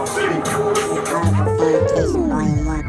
Plantation Volume 1.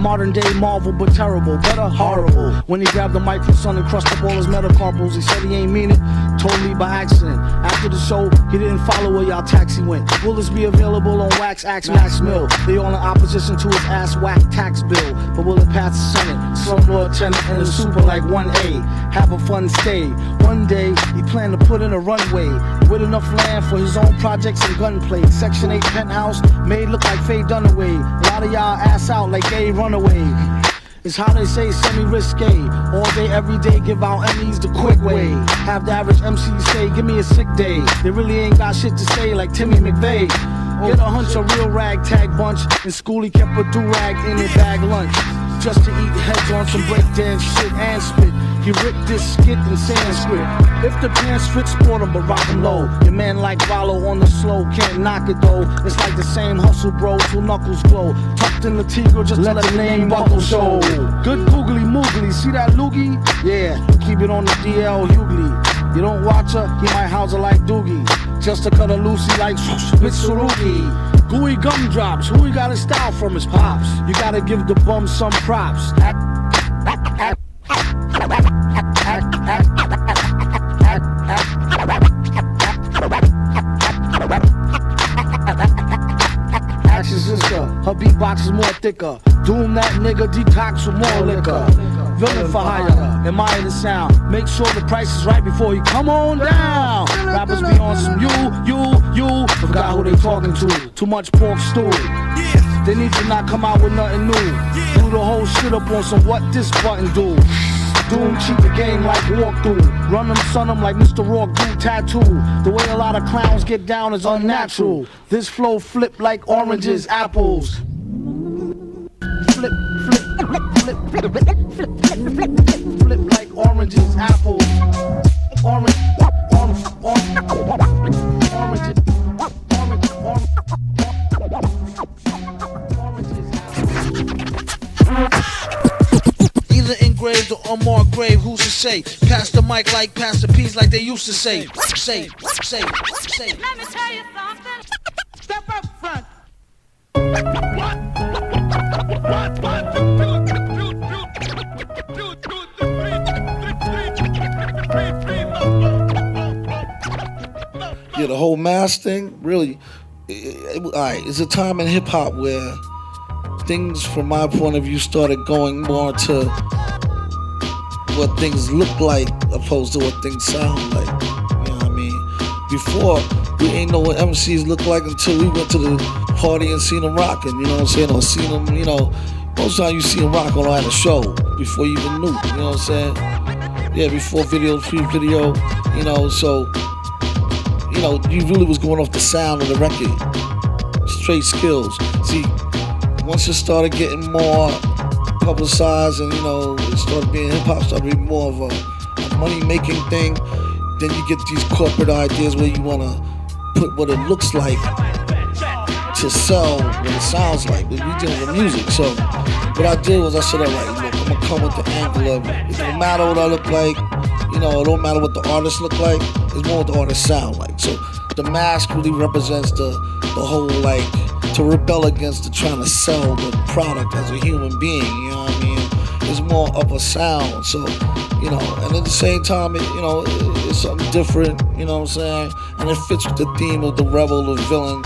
Modern day Marvel, but terrible, better horrible. When he grabbed the mic from Son and crushed up all his metacarpals, he said he ain't mean it, totally by accident. After the show, he didn't follow where y'all taxi went. Will this be available on Wax, Axe, Max Mill? They all in opposition to his ass whack tax bill, but will it pass the Senate? Slumlord tenant and a super like 1A. Have a fun stay. One day, he planned to put in a runway with enough land for his own projects and gunplay. Section 8 penthouse made look like Faye Dunaway. A lot of y'all ass out like gay runaway. It's how they say semi-risque. All day, every day, give out Emmys the quick way. Have the average MC say, give me a sick day. They really ain't got shit to say like Timmy McVeigh. Get a hunch, a real ragtag bunch. In school, he kept a do-rag in his bag lunch. Just to eat heads on some breakdance shit and spit. He ripped this skit in Sanskrit. If the pants fit, sport him, but rock him low. Your man like Rollo on the slow, can't knock it though. It's like the same hustle, bro, till knuckles glow. Tucked in the Tigre, just let the name buckle show. Good googly moogly, see that loogie? Yeah, keep it on the DL Hughley. You don't watch her, he might house her like Doogie. Just to cut her loosey like Mitsurugi. Gooey gumdrops, who he got his style from his pops. You gotta give the bum some props. Action sister, her beatbox is more thicker. Doom that nigga, detox with more liquor. Villain for hire, admire the sound. Make sure the price is right before you come on down. Rappers be on some you. Forgot who they talking to. Too much pork stew. They need to not come out with nothing new. Do the whole shit up on some what this button do. Doom cheat the game like walkthrough. Run them, son them like Mr. Rourke do tattoo. The way a lot of clowns get down is unnatural. This flow flip like oranges, apples. Flip like oranges, apples. Oranges. Either engraved or unmarked grave, who's to say? Pass the mic like pass the peas like they used to say. Say. Let me tell you something. Step up front. Yeah, the whole mask thing, really, alright, it's a time in hip hop where things, from my point of view, started going more to what things look like opposed to what things sound like. You know what I mean? Before, we ain't know what MCs look like until we went to the party and seen them rocking, you know what I'm saying? Or seen them, you know, most time you see them rock on at a show before you even knew, you know what I'm saying? Yeah, before video, pre-video, you know, so, you know, you really was going off the sound of the record. Straight skills. See, once it started getting more publicized and, you know, it started being hip-hop, started being more of a money-making thing, then you get these corporate ideas where you want to put what it looks like to sell what it sounds like. But we dealing with music, so what I did was I said, all right, look, I'm going to come with the angle of it. It don't matter what I look like, you know, it don't matter what the artists look like, it's more what the artists sound like. So the mask really represents the whole, like, to rebel against the trying to sell the product as a human being, you know what I mean? It's more of a sound, so, you know, and at the same time, it's something different, you know what I'm saying? And it fits with the theme of the rebel, the villain,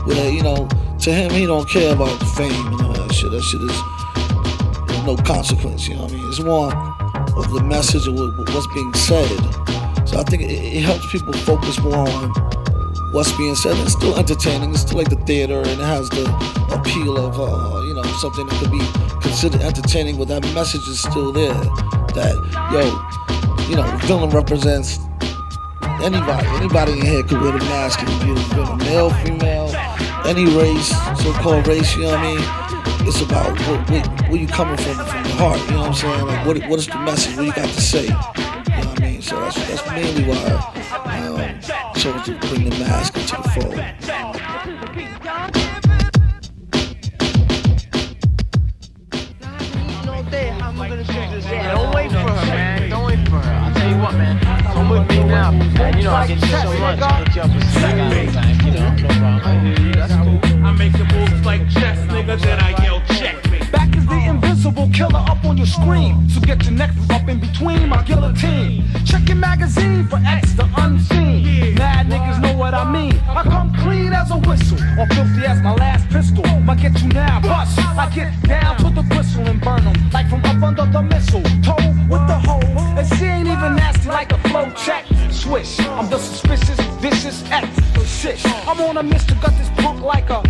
where, you know, to him, he don't care about the fame and all that shit. That shit is no consequence, you know what I mean? It's more of the message of what's being said. So I think it helps people focus more on what's being said. It's still entertaining, it's still like the theater, and it has the appeal of, you know, something that could be considered entertaining, but that message is still there. That, yo, you know, the villain represents anybody in here could wear the mask and be a villain, male, female, any race, so-called race, you know what I mean? It's about where you coming from your heart, you know what I'm saying? Like, what is the message, what you got to say, you know what I mean? So that's mainly why I chose to bring the mask into the fold. Don't wait for her, man. Don't wait for her. I'll tell you what, man. Come with me now. Man, you know I get you so much. I'll hook you up with some things, you know, no problem. That's cool. I make the moves like chess, nigga, then I yell checkmate. Back is the invisible killer up on your screen. So get your neck up in between my guillotine. Check your magazine for X the unseen. Mad niggas know what I mean. I come clean as a whistle, or filthy as my last pistol. Might get you now, bust. I get down to the bristle and burn them like from up under the missile. Toe with the hole, and she ain't even nasty like a flow check. Swish, I'm the suspicious, vicious X. Shit, I'm on a mission to gut this punk like a.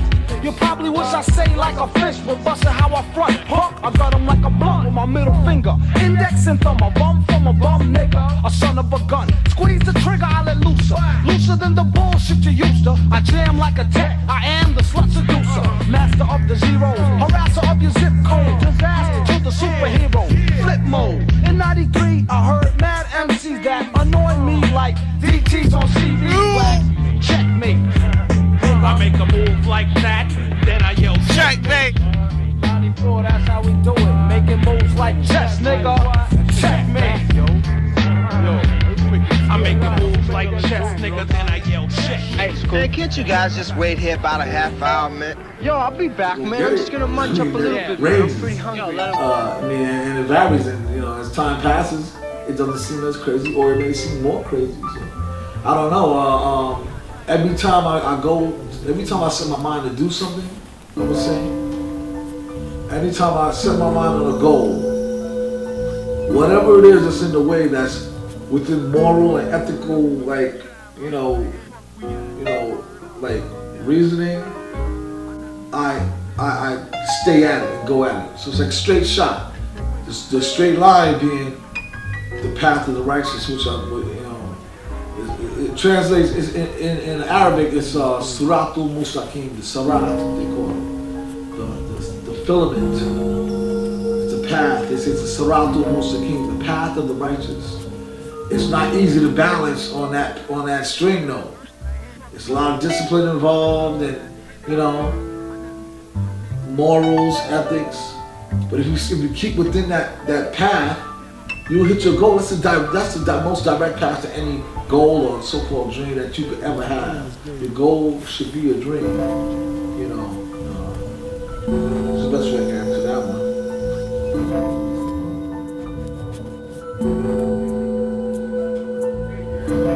You probably wish I say like a fish, but bustin' how I front. Punk, I got him like a blunt with my middle finger. Index and thumb, a bum from a bum nigga. A son of a gun. Squeeze the trigger, I let looser. Looser than the bullshit you used to. I jam like a tech, I am the slut seducer. Master of the zeros, harasser of your zip code. Disaster to the superhero. Flip mode. In 93, I heard mad MCs that annoy me like DTs on CD. Checkmate. I make a move like that, then I yell checkmate. 94, that's how we do it. Making moves like chess, nigga. Checkmate. I make a move like chess, nigga, then I yell checkmate. Hey, man, can't you guys just wait here about a half hour, man? Yo, I'll be back, man. I'm just gonna munch up a little bit, man. I'm pretty hungry. I mean, and it varies, and you know, as time passes, it doesn't seem as crazy, or it may seem more crazy. So, I don't know. Every time I set my mind to do something, I would say, anytime I set my mind on a goal, whatever it is that's in the way that's within moral and ethical, like, you know, like reasoning, I stay at it and go at it. So it's like straight shot. The straight line being the path of the righteous, which it translates in Arabic. It's Siratul Mustaqim, the Sarat they call it, the filament, it's a path. It's the Siratul Mustaqim, the path of the righteous. It's not easy to balance on that string though. There's a lot of discipline involved, and you know, morals, ethics. But if you keep within that path, you'll hit your goal. That's the most direct path to any goal or so-called dream that you could ever have. Your goal should be a dream. You know, it's the best way I can answer that one.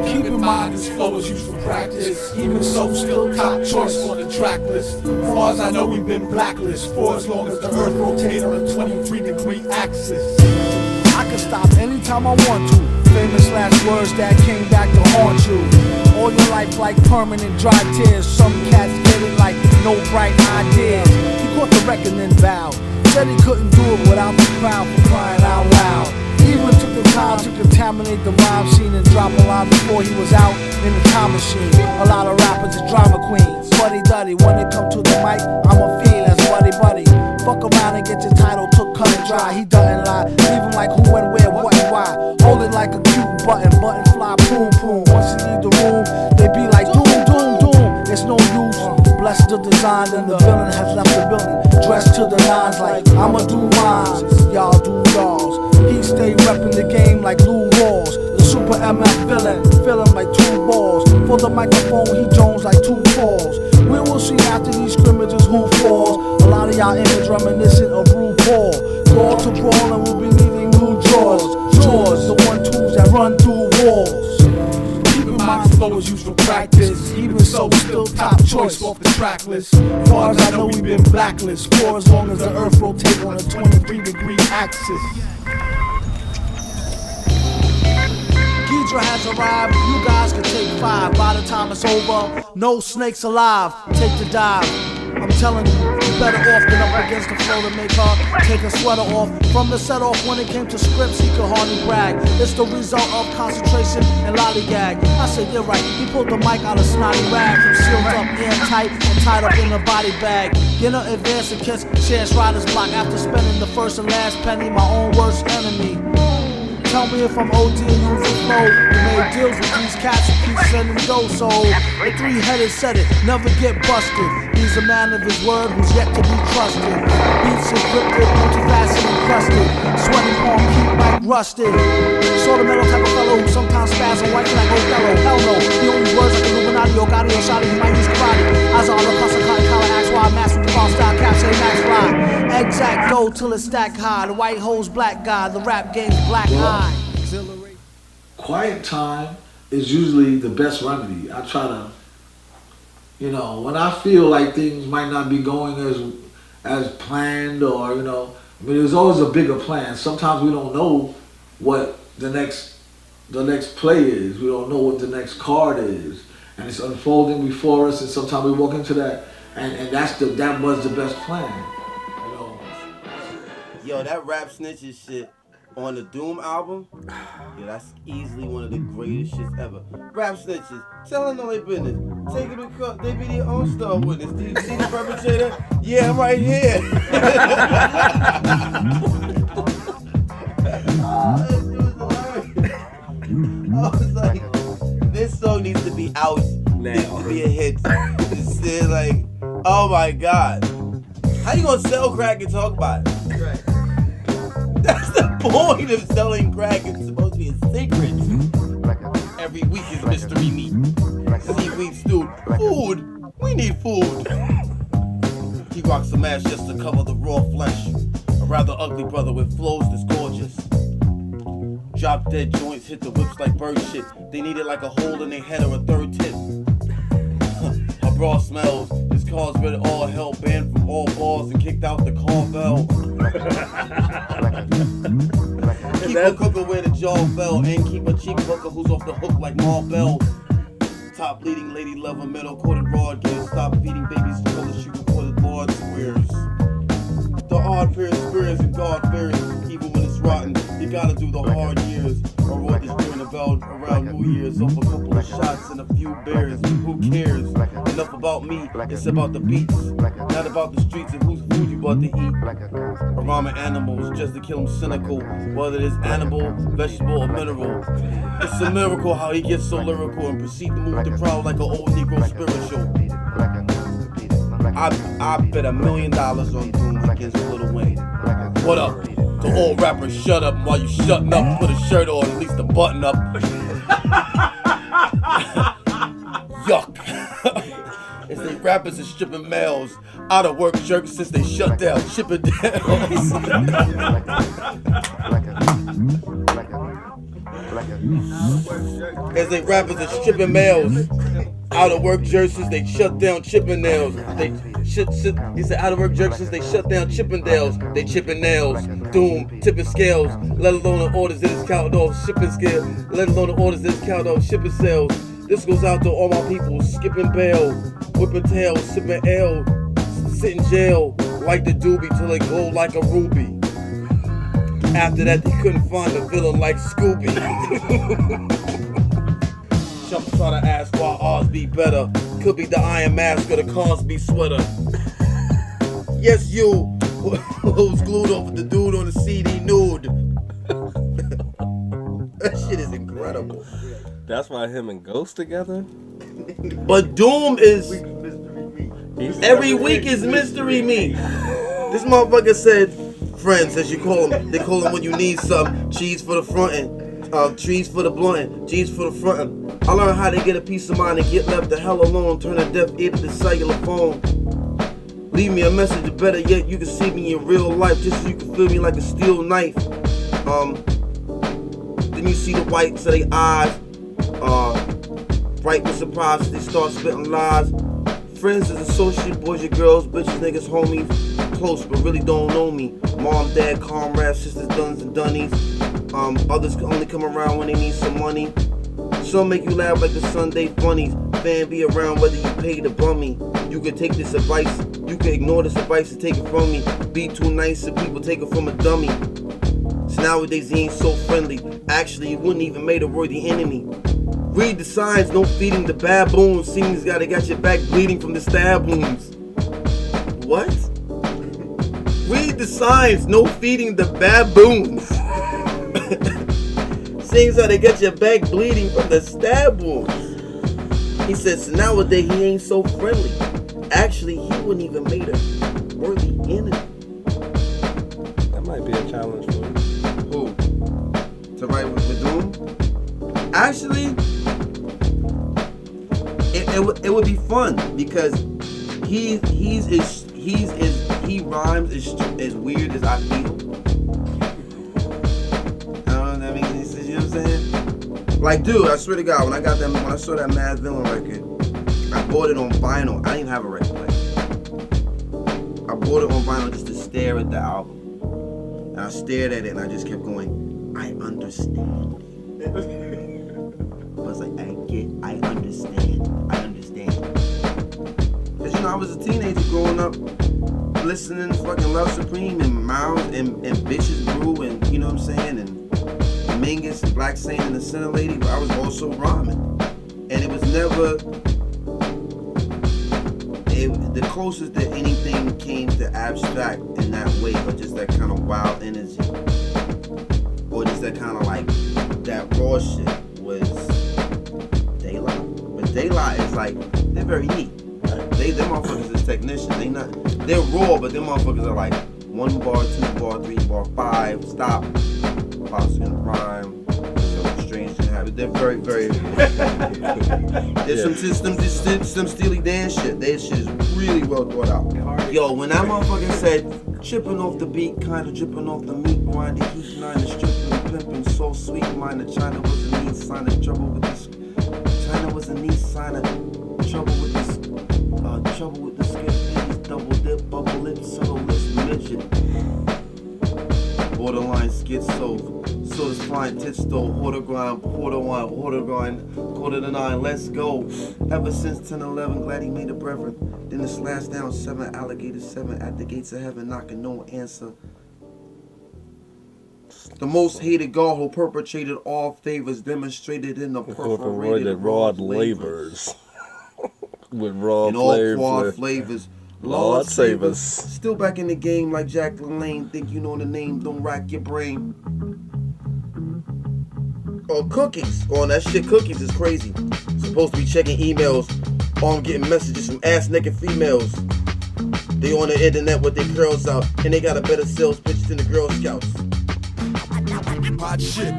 Keep in mind this flow is used for practice. Even so, still top choice on the track list. As far as I know, we've been blacklisted for as long as the earth rotates on a 23-degree axis. I can stop anytime I want to. Famous last words that came back to haunt you. All your life like permanent dry tears. Some cats get it like no bright ideas. He caught the record and vowed. Said he couldn't do it without the crowd for crying out loud. Even took the time to contaminate the rhyme scene and drop a line before he was out in the time machine. A lot of rappers are drama queens. Buddy duddy, when it come to the mic, I'm a fiend as buddy buddy. Fuck around and get your title took cut and dry. He doesn't lie, leave him like who and where, what and why. Hold it like a cute button fly, boom boom. Once you leave the room, they be like doom doom doom. It's no use. Bless the design and the villain has left the building. Dressed to the nines like I'ma do rhymes, y'all do y'alls. He stay reppin' the game like Lou Rawls. The super MF villain, feelin' like 2 balls. For the microphone, he jones like 2 falls. We will see after these scrimmages who falls. A lot of y'all image reminiscent of RuPaul. Ball to brawl and we'll be needing new drawers. Jaws, the 1-2s that run through walls. Keep in mind this flow is used for practice. Even so, still top choice off the track list. As far as I know, we've been blacklisted for as long as the earth rotates on a 23-degree axis. Keeton has arrived, you guys can take 5. By the time it's over, no snakes alive. Take the dive. I'm telling you, you better off than up against the floor to make her take her sweater off. From the set off, when it came to scripts, he could hardly brag. It's the result of concentration and lollygag. I said, you're right, he pulled the mic out of snotty rag, from sealed up, airtight, and tied up in a body bag. Dinner advance against Chance Rider's block after spending the first and last penny, my own worst enemy. Tell me if I'm OD and using flow. We made deals with these cats who keep sending dough. So the three-headed said it, never get busted. He's a man of his word who's yet to be trusted. Beats encrypted, multifaceted, encrusted. Sweating palm, keep mic rusted. Sort of metal type of fellow who sometimes spaz on white like Othello. Hell no, the only words like Illuminati or Gotti or Shotty, he might use karate. Azala, Casa, Cotton Collar, Axe, Wild, Mask with the fall style, cap, say Max Fly. Exact dough till it's stack high. The white hole's black guy, the rap game's black eye. Quiet time is usually the best remedy. I try to, when I feel like things might not be going as planned, or there's always a bigger plan. Sometimes we don't know what the next play is. We don't know what the next card is, and it's unfolding before us. And sometimes we walk into that, and that was the best plan. Yo, that Rap Snitches shit on the Doom album, yeah, that's easily one of the greatest shits ever. Rap Snitches, telling all their business, taking the cut, they be their own star witness. Do you see the perpetrator? Yeah, I'm right here. I was like, this song needs to be out now. It needs to be a hit. It's like, oh my God. How you gonna sell crack and talk about it? Right. That's the point of selling crack. It's supposed to be a secret. Every week is mystery meat. Seaweed stew. Food. We need food. He rocks a mask just to cover the raw flesh. A rather ugly brother with flows that's gorgeous. Drop dead joints, hit the whips like bird shit. They need it like a hole in their head or a third tip. Her bra smells. His car's rid of all hell, banned from all bars and kicked out the Carvel. Keep a cooker where the jaw fell, and keep a cheap hooker who's off the hook like Marvel. Top leading lady lover, metal coated rod gears. Stop feeding babies color shooting for the board squares. The odd pair of spears and God fears, even when it's rotten. You gotta do the hard years. I wrote this during the bell around New Year's off a couple of shots and a few beers. Who cares? Enough about me, it's about the beats. Not about the streets and whose food you bought to eat. Around animals just to kill them cynical. Whether it's animal, vegetable, or mineral. It's a miracle how he gets so lyrical and proceed to move the crowd like an old Negro spiritual. I bet $1 million on Doom against Lil Wayne. What up? To all rappers, shut up while you shutting up. Put a shirt on, at least a button up. Yuck. It's the rappers and stripping males. Out of work jerks since they shut down shipping downs. As they rappers and stripping males. Out of work jerks since they shut down Chippendales. He said out of work jerks since they shut down Chippendales. They chipping nails, Doom, tipping scales. Let alone the orders that is counted off shipping scale. Let alone the orders that is counted off shipping sales. This goes out to all my people skipping bail, whipping tail, sipping ale, sit in jail like the doobie till it glow like a ruby. After that they couldn't find a villain like Scooby. Chumps try to ask why ours be better. Could be the Iron Mask or the Cosby sweater. Yes, you who's glued over the dude on the CD nude. That shit is incredible. That's why him and Ghost together. But Doom is every week is mystery meat. This motherfucker said, friends, as you call them, they call them when you need some cheese for the frontin'. Trees for the bluntin', G's for the frontin'. I learned how to get a peace of mind and get left the hell alone. Turn a deaf ear to the cellular phone. Leave me a message, or better yet, you can see me in real life just so you can feel me like a steel knife. Then you see the whites of their eyes, bright with surprise as they start spitting lies. Friends is associate, boys, your girls, bitches, niggas, homies. Close but really don't know me. Mom, dad, comrades, sisters, duns and dunnies. Others can only come around when they need some money. Some make you laugh like the Sunday funnies. Fan be around whether you pay the bummy. You could take this advice, you could ignore this advice and take it from me. Be too nice so people take it from a dummy. So nowadays he ain't so friendly. Actually, he wouldn't even made a worthy enemy. Read the signs, no feeding the baboons. Scenes got your back bleeding from the stab wounds. What? Read the signs, no feeding the baboons. Seems how they get your back bleeding from the stab wounds. He says, so nowadays he ain't so friendly. Actually, he wouldn't even made a worthy enemy. That might be a challenge for him. Who? To write with Doom? Actually, it would be fun because he rhymes as weird as I feel. You know what I'm saying? Like, dude, I swear to God, when I saw that Mad Villain record, I bought it on vinyl. I didn't even have a record player. I bought it on vinyl just to stare at the album. And I stared at it and I just kept going, I understand. I was like, I understand. Because, you know, I was a teenager growing up, listening to fucking Love Supreme and Miles and Bitches Brew and, you know what I'm saying, and Mingus and Black Saint and the Sinner Lady, but I was also rhyming. And it was never, the closest that anything came to abstract in that way, but just that kind of wild energy. Or just that kind of like, that raw shit was Daylight. But Daylight is like, they're very neat. Them motherfuckers is technicians. They're raw, but them motherfuckers are like 1 bar, 2 bar, 3 bar, 5, stop. Pops in a rhyme, some strange shit happen. They're very, very. There's some Steely Dan shit. That shit is really well thought out. Yo, when that motherfucker said, chipping off the beat, kinda dripping off the meat, grinding, heat, nine, stripping, pimping, so sweet, minded. China was a neat sign of trouble with this. China was a neat sign of trouble with this. Trouble with the skip, double dip, bubble lips, subtle lips, midget. Borderline schizo, so does flying tits though, quarter grind, quarter to 9, let's go. Ever since 10-11, glad he made a brethren. Then the slash down 7, alligator 7, at the gates of heaven, knocking no answer. The most hated God who perpetrated all favors, demonstrated in the perforated rod labors. With raw and all quad flavors. Lord save us. Still back in the game like Jack LaLanne. Think you know the name, don't rack your brain. Oh, cookies. Oh, that shit cookies is crazy. Supposed to be checking emails. Oh, I'm getting messages from ass naked females. They on the internet with their curls out. And they got a better sales pitch than the Girl Scouts.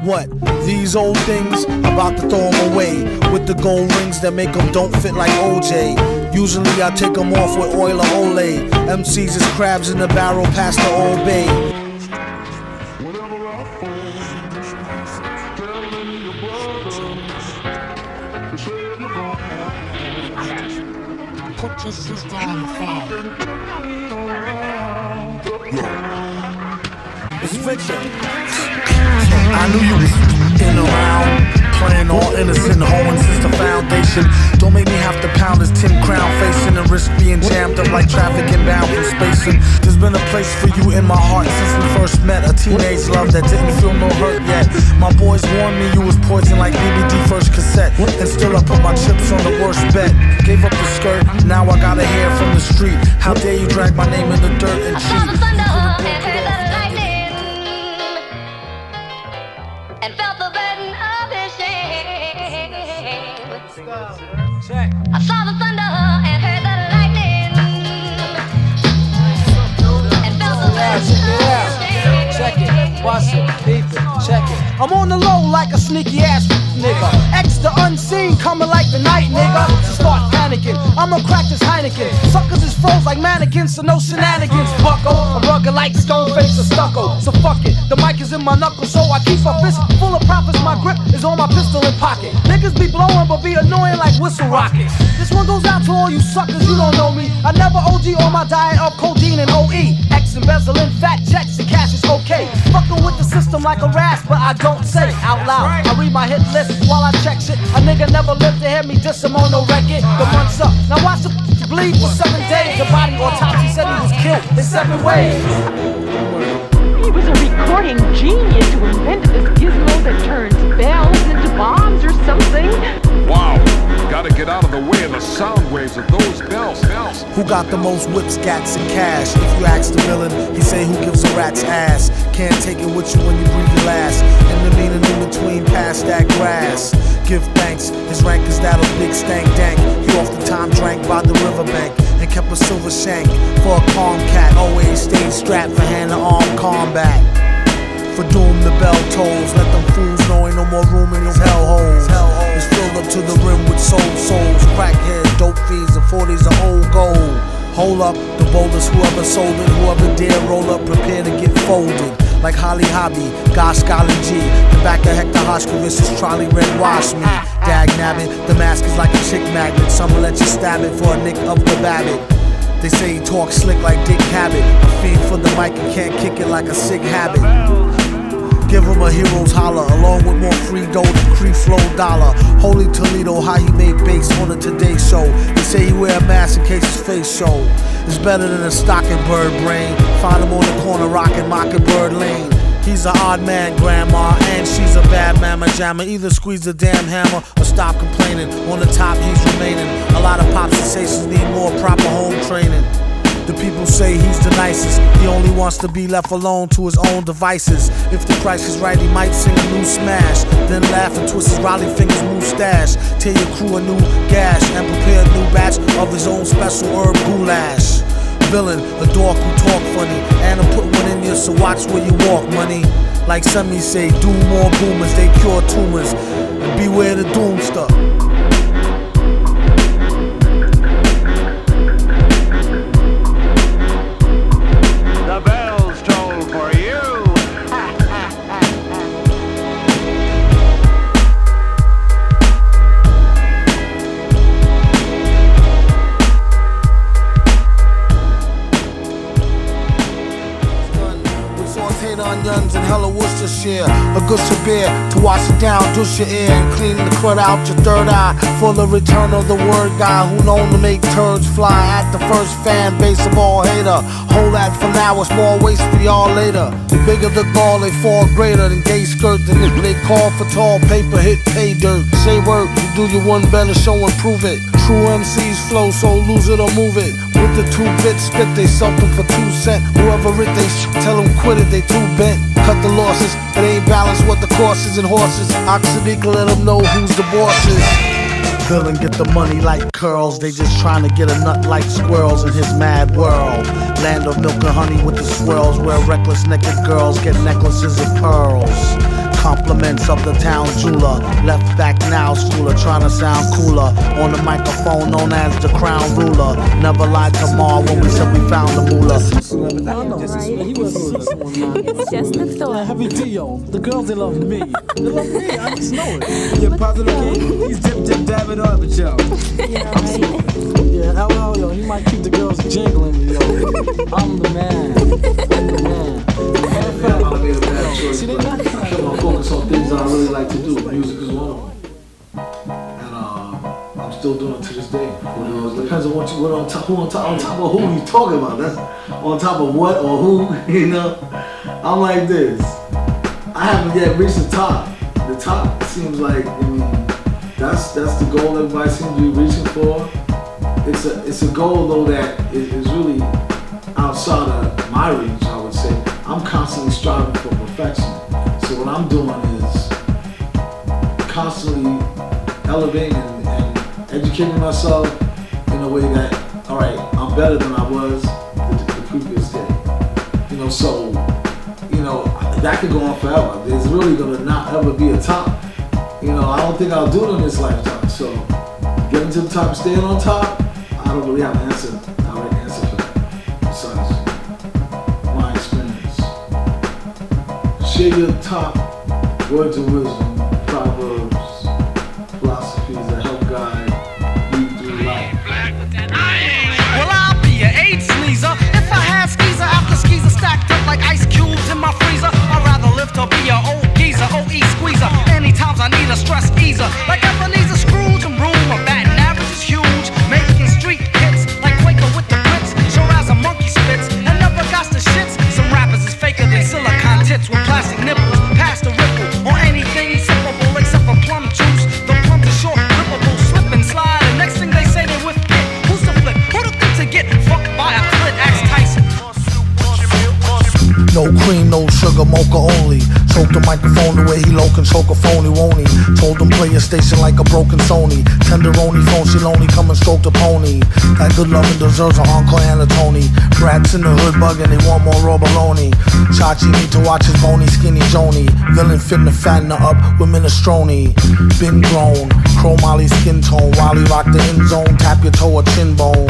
What? These old things, about to throw them away. With the gold rings that make them don't fit like OJ. Usually I take them off with oil or Olay. MCs is crabs in the barrel past the Old Bay. Put your sister on the phone. It's Richard. I knew you was in around, playing all innocent, hoeing since the foundation. Don't make me have to pound this 10 crown facing and risk being jammed up like traffic inbound from spacing. There's been a place for you in my heart since we first met. A teenage love that didn't feel no hurt yet. My boys warned me you was poison like BBD first cassette. And still I put my chips on the worst bet. Gave up the skirt, now I got a hair from the street. How dare you drag my name in the dirt and cheat? And felt the burden of his shame. I saw the thunder and heard the lightning. And felt the burden of his shame. Check it, watch it, peep it, check it. I'm on the low like a sneaky ass nigga. Extra unseen, coming like the night, nigga. So start panicking, I'ma crack this Heineken. Suckers is froze like mannequins, so no shenanigans. Bucko, I'm rugged like stone face or stucco. So fuck it, the mic is in my knuckles, so I keep a fist full of profits. My grip is on my pistol in pocket. Niggas be blowing, but be annoying like whistle rockets. This one goes out to all you suckers, you don't know me. I never OG on my diet of codeine and OE. X embezzling fat checks and cash is okay. Fucking with the system like a rasp, but I don't say it out loud. I read my hit list while I check shit. A nigga never lived to hear me diss him on no record. The month's up, now watch the bleed for 7 days. The body autopsy said he was killed in 7 ways. He was a recording genius who invented this gizmo that turns bells into bombs or something. Wow, gotta get out of the way of the sound waves of those bells. Who got the most whips, gats, and cash? If you ask the villain, he say who gives a rat's ass. Can't take it with you when you breathe your last. In the meaning in between, past that grass. Give thanks, his rank is that of Big Stank Dank. He off the time drank by the riverbank and kept a silver shank for a calm cat. Always stayed strapped for hand-to-arm combat. For doom the bell tolls, let them fools know ain't no more room in these hellholes. It's filled up to the rim with souls, crackheads, dope fiends, and 40s of old gold. Hold up, the boldest, whoever sold it, whoever dare roll up, prepare to get folded. Like Holly Hobby, Gosh Golly G. The back of Hector Hoshkovitz's trolley red wash me. Dag nabbit, the mask is like a chick magnet. Some will let you stab it for a nick of the babbit. They say he talks slick like Dick Cabot. A fiend for the mic and can't kick it like a sick habit. Give him a hero's holler, along with more free dough than Cree Flow Dollar. Holy Toledo, how he made bass on the Today Show. They say he wear a mask in case his face show. It's better than a stocking bird brain. Find him on the corner rockin' Mockingbird Lane. He's an odd man, grandma, and she's a bad mamma jamma. Either squeeze the damn hammer or stop complaining. On the top, he's remaining. A lot of pop sensations need more proper home training. The people say he's the nicest. He only wants to be left alone to his own devices. If the price is right, he might sing a new smash. Then laugh and twist his Raleigh fingers moustache. Tell your crew a new gash and prepare a new batch of his own special herb goulash. Villain, a dork who talk funny, and I'll put one in you, so watch where you walk, money. Like some me say, do more boomers, they cure tumors, and beware the doomster. The bells toll for you. Onions and hella Worcestershire, a good beer to wash it down, douche your ear and clean the crud out your third eye. For the return of the word guy who known to make turds fly at the first fan base of all hater. Hold that for now, it's more waste for y'all later. The bigger the gall, they fall greater than gay skirt. Than if they call for tall paper, hit pay dirt. Say word, you do your one better, show and prove it. True MCs flow, so lose it or move it. With the 2-bit spit, they sell them for 2 cents. Whoever it they tell them quit it, they too bent. Cut the losses, it ain't balanced what the course is and horses. Oxydica let them know who's the bosses. Villain get the money like curls. They just trying to get a nut like squirrels in his mad world. Land of milk and honey with the swirls, where reckless naked girls get necklaces of pearls. Compliments of the town jeweler. Left back now, schooler, trying to sound cooler. On the microphone known as the crown ruler. Never lied to Ma when we said we found the moolah. It's just a thought. Heavy Dio, the girls they love me. They love me, I just know it. You're positive king? He's dip dabbing on the show. Yeah, right. Yeah, LL, yo, he might keep the girls jingling me, yo. I'm the man. I'm the man. See, they not focus on things that I really like to do. Music is one of them, and I'm still doing it to this day. It depends on who on top of who you talking about. That's on top of what or who, you know. I'm like this. I haven't yet reached the top. The top seems like, I mean, that's the goal everybody seems to be reaching for. It's a goal though that is really outside of my reach, I would say. I'm constantly striving for perfection. So what I'm doing is constantly elevating and educating myself in a way that, all right, I'm better than I was the previous day. You know, so, you know, that could go on forever. There's really gonna not ever be a top. You know, I don't think I'll do it in this lifetime. So getting to the top and staying on top, I don't really have an answer, direct answer for that. Besides my experience. Share your top words of wisdom, proverbs, philosophies that help guide you through life. Well, I'll be an 8 sneezer if I had skeezer after skeezer stacked up like ice cubes in my freezer. I'd rather live to be an old geezer, OE squeezer. Anytime I need a stress easer, like Ebenezer Scrooge and room. A batting average is huge, making street hits like cream, no sugar, mocha only. Choke the microphone the way he low can choke a phony, won't he? Told him play a station like a broken Sony. Tenderoni phone, she lonely, come and stroke the pony. That good loving deserves an encore and a Tony. Brats in the hood bugging, they want more raw baloney. Chachi need to watch his bony, skinny Joni. Villain finna fatten her up with minestrone. Been grown, Crow Molly skin tone. While he rock the end zone, tap your toe or chin bone.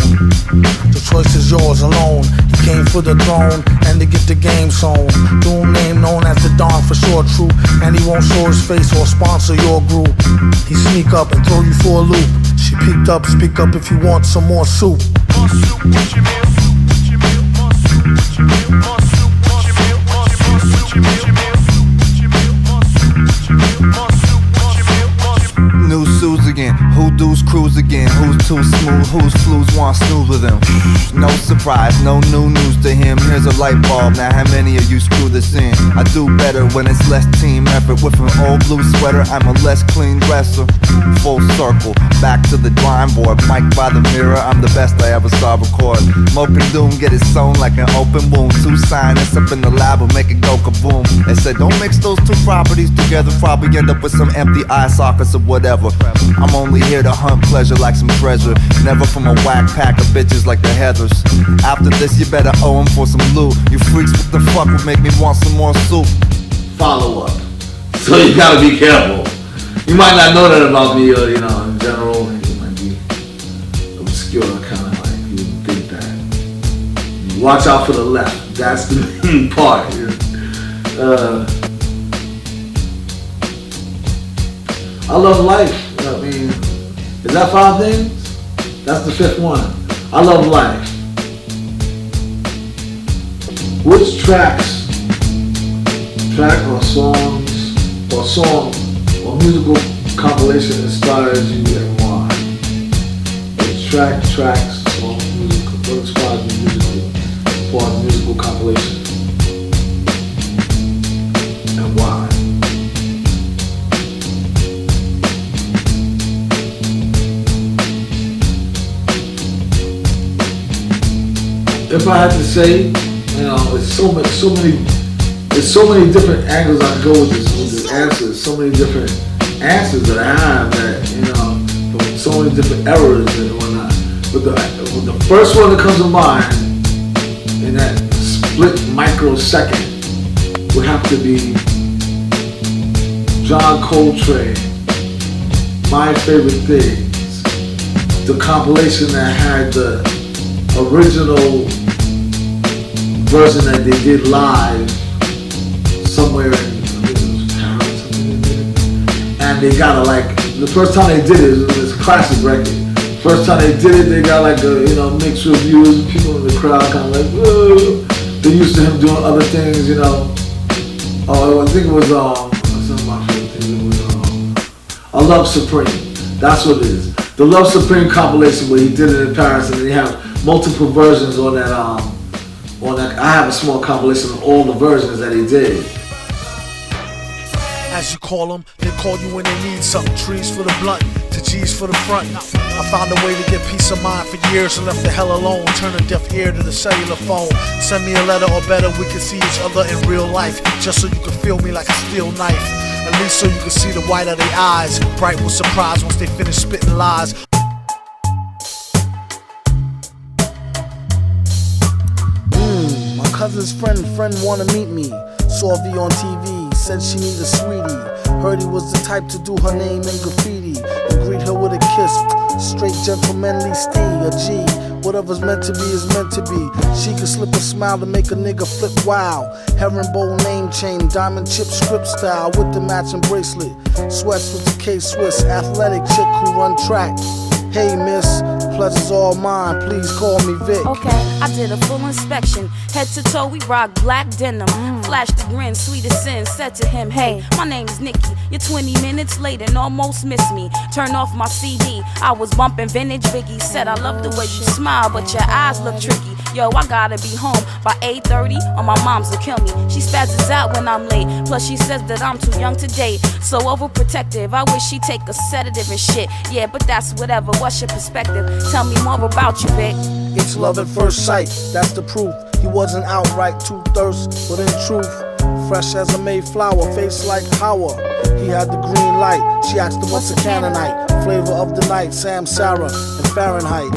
The choice is yours alone. He came for the throne and to get the game sewn. Doom name known as the Don for sure true. And he won't show his face or sponsor your group. He sneak up and throw you for a loop. She peeked up, speak up if you want some more soup. More soup, what you mean? What you mean? More soup, what you mean? More soup, what you mean? More soup, what you mean? More soup, what you mean? More soup, what you mean? More soup, what you mean? More soup. New suits again, who do's cruise again, who's too smooth, whose flus want snooze with him. No surprise, no new news to him. Here's a light bulb, now how many of you screw this in? I do better when it's less team effort. With an old blue sweater, I'm a less clean dresser. Full circle, back to the drawing board. Mic by the mirror, I'm the best I ever saw record. MFDOOM, get it sewn like an open wound. Two scientists up in the lab will make it go kaboom. They said don't mix those two properties together, probably end up with some empty eye sockets or whatever. I'm only here to hunt pleasure like some treasure. Never from a whack pack of bitches like the Heathers. After this you better owe them for some loot. You freaks, what the fuck would make me want some more soup? Follow up. So you gotta be careful. You might not know that about me, or in general, you might be obscure, kind of like you think that. You watch out for the left. That's the main part. I love life. I mean, is that 5 things? That's the 5th one. I love life. Which track or song or musical compilation inspires you and why? Which tracks, song, music, what inspires you musically for a musical compilation and why? If I had to say, there's so many different angles I can go with this answer. There's so many different answers that I have that, from so many different eras and whatnot. But the first one that comes to mind in that split microsecond would have to be John Coltrane, My Favorite Things, the compilation that had the original version that they did live somewhere in Paris, and they got the first time they did it was a classic record. First time they did it, they got mixed reviews, people in the crowd kind of like, whoa. They're used to him doing other things, I think it was some of my favorite things. It was A Love Supreme. That's what it is. The Love Supreme compilation where he did it in Paris, and they have multiple versions on that. I have a small compilation of all the versions that he did. As you call them, they call you when they need something. Trees for the blunt, to G's for the front. I found a way to get peace of mind for years and left the hell alone. Turn a deaf ear to the cellular phone. Send me a letter or better, we can see each other in real life. Just so you can feel me like a steel knife. At least so you can see the white of their eyes. Bright with surprise once they finish spitting lies. My cousin's friend wanna meet me. Saw V on TV, said she needs a sweetie. Heard he was the type to do her name in graffiti and greet her with a kiss. Straight gentlemanly stee, a G. Whatever's meant to be is meant to be. She can slip a smile to make a nigga flip wild. Herringbone name chain, diamond chip script style with the matching bracelet. Sweats with the K-Swiss, athletic chick who run track. Hey miss, pleasure's all mine, please call me Vic. Okay, I did a full inspection. Head to toe, we rock black denim. Flashed the grin, sweet as sin, said to him, hey, my name's Nikki. You're 20 minutes late and almost missed me. Turn off my CD, I was bumping vintage Biggie. Said I love the way you smile, but your eyes look tricky. Yo, I gotta be home by 8:30 or my mom's will kill me. She spazzes out when I'm late. Plus she says that I'm too young to date. So overprotective, I wish she'd take a sedative and shit. Yeah, but that's whatever, what's your perspective? Tell me more about you, Vic. It's love at first sight, that's the proof. He wasn't outright too thirst, but in truth, fresh as a Mayflower, face like Howard. He had the green light. She asked him what's a Canaanite. Flavor of the night, Sam, Sarah, and Fahrenheit.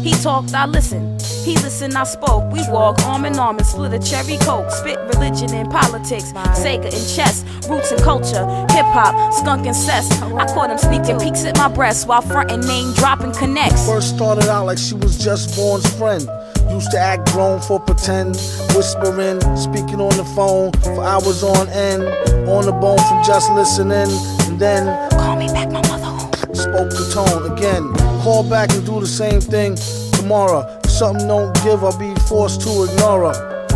He talked, I listened. He listened, I spoke. We walked arm in arm and split a cherry coke. Spit religion and politics, Sega and chess, roots and culture, hip hop, skunk and cess. I caught him sneaking peeks at my breast while frontin' name dropping connects. First started out like she was just born's friend. Used to act grown for pretend, whispering, speaking on the phone for hours on end. On the bone from just listening, and then call me back, my mother home. Spoke the tone again. Call back and do the same thing tomorrow. If something don't give, I'll be forced to ignore her.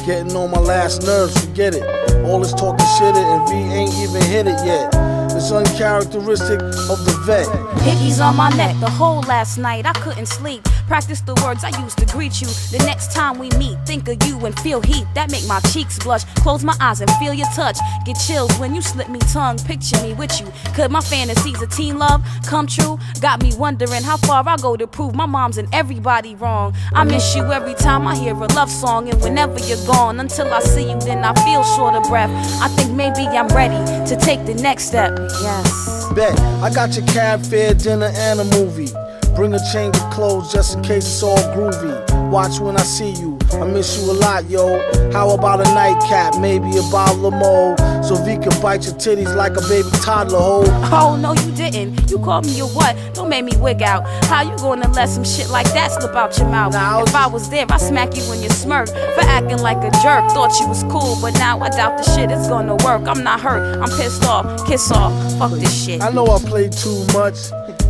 Getting on my last nerves, forget it. All this talking shit and V ain't even hit it yet. It's uncharacteristic of the vet. Hickeys on my neck the whole last night. I couldn't sleep. Practice the words I used to greet you. The next time we meet, think of you and feel heat. That make my cheeks blush. Close my eyes and feel your touch. Get chills when you slip me tongue. Picture me with you. Could my fantasies of teen love come true? Got me wondering how far I go to prove my mom's and everybody wrong. I miss you every time I hear a love song. And whenever you're gone, until I see you, then I feel short of breath. I think maybe I'm ready to take the next step. Yes. Bet, I got your cab fare, dinner, and a movie. Bring a change of clothes just in case it's all groovy. Watch when I see you, I miss you a lot, yo. How about a nightcap, maybe a bottle of Mo, so V can bite your titties like a baby toddler, ho. Oh, no you didn't, you called me a what? Don't make me wig out. How you gonna let some shit like that slip out your mouth? If I was there, I'd smack you in your smirk for acting like a jerk. Thought you was cool, but now I doubt the shit is gonna work. I'm not hurt, I'm pissed off, kiss off, fuck this shit. I know I played too much.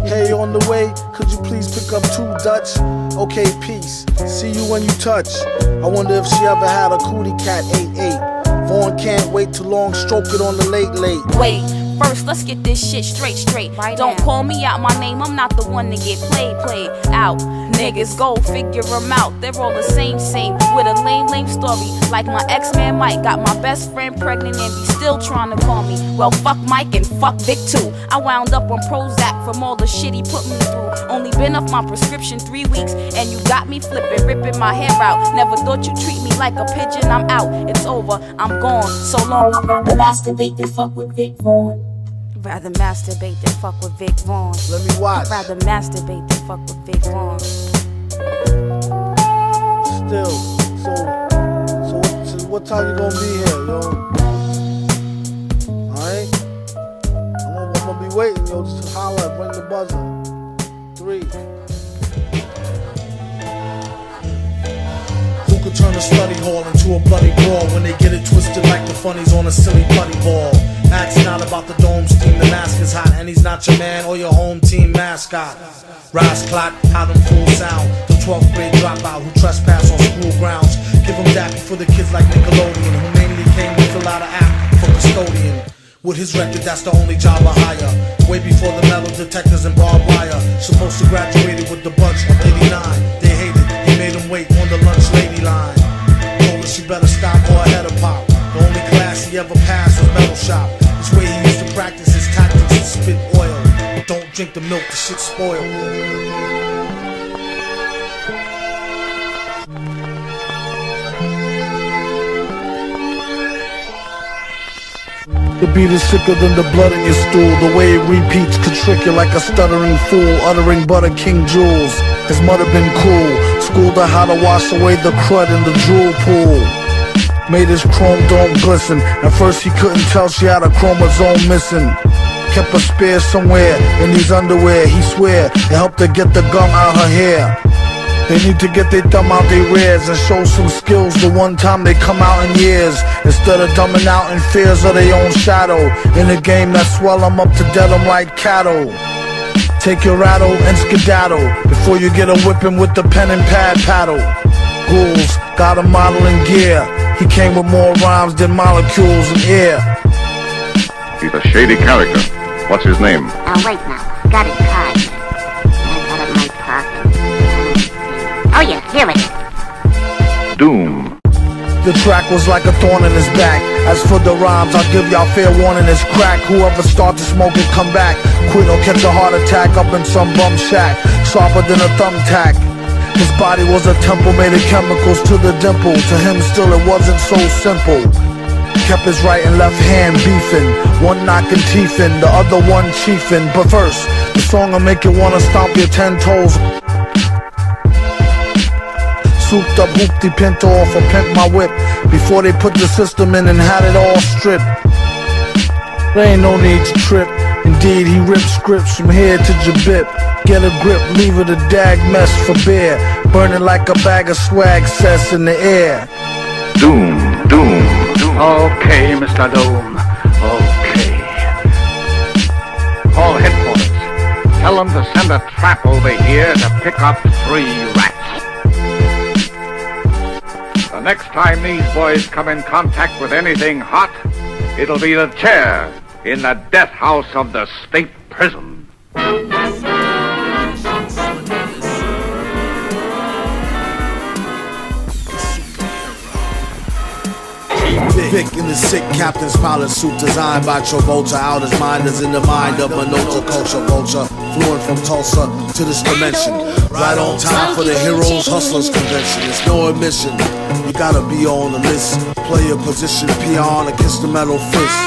Hey, on the way, could you please pick up 2 Dutch? Okay, peace. See you when you touch. I wonder if she ever had a cootie cat 8-8. Vaughn can't wait too long, stroke it on the late. Wait, first let's get this shit straight. Right Don't now. Call me out my name, I'm not the one to get played out. Niggas go figure them out, they're all the same with a lame story. Like my ex-man Mike got my best friend pregnant and be still trying to call me. Well, fuck Mike and fuck Vic too. I wound up on Prozac from all the shit he put me through. Only been off my prescription 3 weeks and you got me flipping, ripping my hair out. Never thought you'd treat me like a pigeon. I'm out, it's over, I'm gone, so long. I'd rather masturbate than fuck with Vic Vaughn. Rather masturbate than fuck with Vic Vaughn. Let me watch. I'd rather masturbate than fuck with Vic Vaughn. Still, so what time you gonna be here, yo? Alright? I'm gonna be waiting, yo. Just holler, bring the buzzer. 3. Who could turn a study hall into a bloody brawl when they get it twisted like the funnies on a silly putty ball? Ask not about the dome's team, the mask is hot, and he's not your man or your home team mascot. Rise clot, how them fools sound. The 12th grade dropout who trespass on school grounds. Give them dappy for the kids like Nickelodeon, who mainly came to fill out an app for custodian. With his record, that's the only job I hire. Way before the metal detectors and barbed wire. Supposed to graduated with the bunch of 89. They hated, he made them wait on the lunch lady line. Told her she better stop or ahead of pop. The only class he ever passed was metal shop. This way he used to practice his tactics to spit oil. Don't drink the milk, the shit's spoiled. The beat is sicker than the blood in your stool. The way it repeats could trick you like a stuttering fool, uttering butter king jewels. His mother been cool, schooled her how to wash away the crud in the drool pool. Made his chrome dome glisten. At first he couldn't tell she had a chromosome missing. Kept a spare somewhere in these underwear. He swear it helped her get the gum out her hair. They need to get their thumb out their rears and show some skills the one time they come out in years. Instead of dumbing out in fears of their own shadow. In a game that swell them up to dead them like cattle. Take your rattle and skedaddle before you get a whipping with the pen and pad paddle. Ghouls got a model in gear. He came with more rhymes than molecules in air. He's a shady character. What's his name? Wait now. Got his card. I got it in my pocket. Oh yeah, here it is. Doom. The track was like a thorn in his back. As for the rhymes, I'll give y'all fair warning, it's crack. Whoever start to smoke it, come back. Quit or catch a heart attack up in some bum shack. Sharper than a thumbtack. His body was a temple made of chemicals to the dimple. To him still it wasn't so simple. Kept his right and left hand beefing, one knocking teeth in, the other one chiefing. But first, the song'll make you wanna stomp your 10 toes. Souped up hoopty pinto off a pimp my whip before they put the system in and had it all stripped. There ain't no need to trip. Indeed, he ripped scripts from here to Jabip. Get a grip, leave it a dag mess for beer. Burning like a bag of swag cess in the air. Doom, doom, doom. Okay, Mr. Doom. Okay. Call headquarters. Tell them to send a trap over here to pick up 3 rats. The next time these boys come in contact with anything hot, it'll be the chair in the death house of the state prison. Vic in the sick captain's pilot suit designed by Travolta. Out his mind is in the mind of Minota culture vulture. Fluent from Tulsa to this dimension. Right on time for the Heroes Hustlers Convention. It's no admission. You gotta be on the list. Play your position, peon, and kiss the metal fist.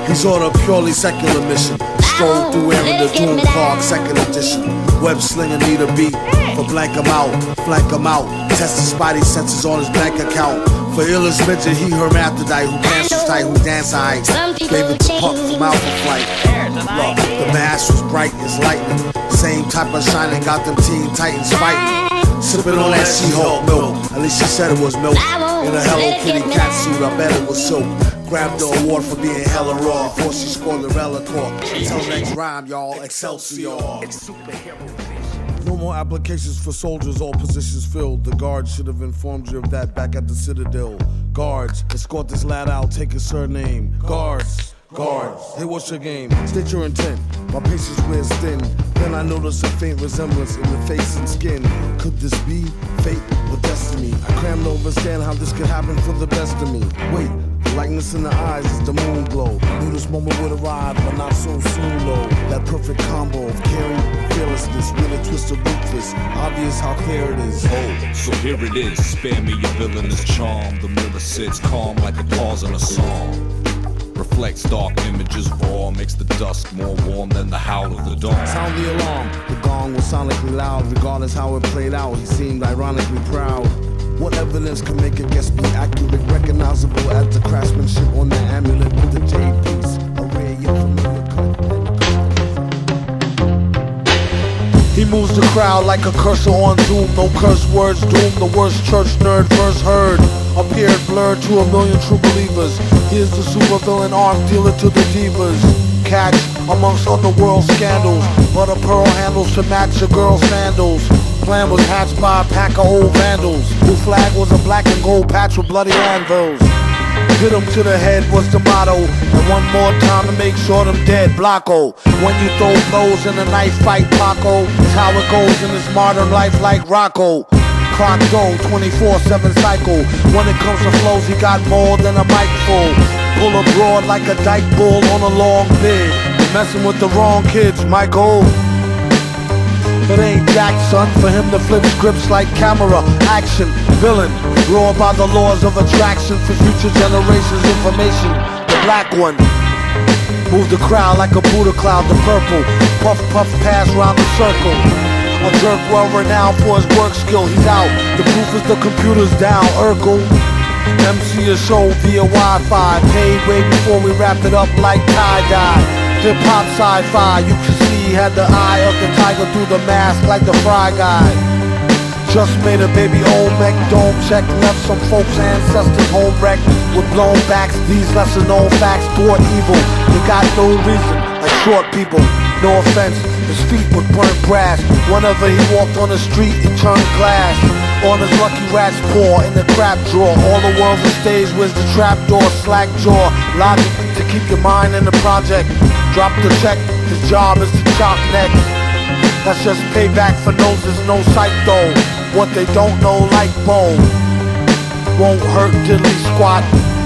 He's on a purely secular mission. Stroll through wearing the Doom Park 2nd edition. Web slinger need a beat for blank him out, flank him out. Test his spidey senses on his bank account. For illest mention, he hermaphrodite who cancels tight, who dance high. Gave it to Puck from Alpha Flight. Look, the mask was bright as lightning. Same type of shining got them Teen Titans fighting. Sipping on that She-Hulk milk. At least she said it was milk. In a Hello Kitty cat suit, I bet it was silk. Grabbed the award for being hella raw before she scored the Relicore. Until next rhyme, y'all. Excelsior. It's superhero. No more applications for soldiers, all positions filled. The guards should have informed you of that back at the Citadel. Guards, escort this lad out, take his surname. Guards, hey, what's your game? State your intent. My patience wears thin. Then I notice a faint resemblance in the face and skin. Could this be fate or destiny? I cram to understand how this could happen for the best of me. Wait, the likeness in the eyes is the moon glow. Knew this moment would arrive, but not so soon, though. That perfect combo of caring, fearlessness, with a twist of ruthless. Obvious how clear it is. Oh, so here it is. Spare me your villainous charm. The mirror sits calm like a pause in a song. Reflects dark images raw, makes the dusk more warm than the howl of the dawn. Sound the alarm, the gong was sonically loud. Regardless how it played out, he seemed ironically proud. What evidence can make a guess be accurate? Recognizable as the craftsmanship on the amulet with the jade piece. A rare yet familiar He moves the crowd like a cursor on Zoom. No curse words doom, the worst church nerd first heard. Appeared blurred to a million true believers. He is the supervillain arms dealer to the divas. Catch amongst underworld scandals. Butter pearl handles to match a girl's sandals. Plan was hatched by a pack of old vandals. Whose flag was a black and gold patch with bloody anvils. Hit him to the head was the motto. And one more time to make sure them dead, Blocko. When you throw blows in a knife fight, Paco. It's how it goes in this modern life like Rocco. Clock go, 24/7 cycle. When it comes to flows, he got more than a mic full. Pull abroad like a dyke bull on a long bid. Messing with the wrong kids, Michael. It ain't Jack, son, for him to flip scripts like camera, action, villain. Raw by the laws of attraction for future generations' information. The black one. Move the crowd like a Buddha cloud, the purple. Puff, puff, pass round the circle. A jerk well renowned for his work skill, he's out. The proof is the computer's down, Urkel. MC a show via Wi-Fi. Paid way before we wrap it up like tie-dye. Hip-hop sci-fi, you can see he had the eye of the tiger through the mask like the Fry Guy. Just made a baby MFDOOM check. Left some folks' ancestors home wrecked with blown backs. These lesser known facts thwart evil. They got no reason, like short people. No offense, his feet would burn brass. Whenever he walked on the street, he turned glass. On his lucky rat's paw in the crap drawer. All the world's a stage, where's the trap door? Slack jaw, logic to keep your mind in the project. Drop the check, his job is to chop necks. That's just payback for noses, no sight though. What they don't know like bone won't hurt diddly squat.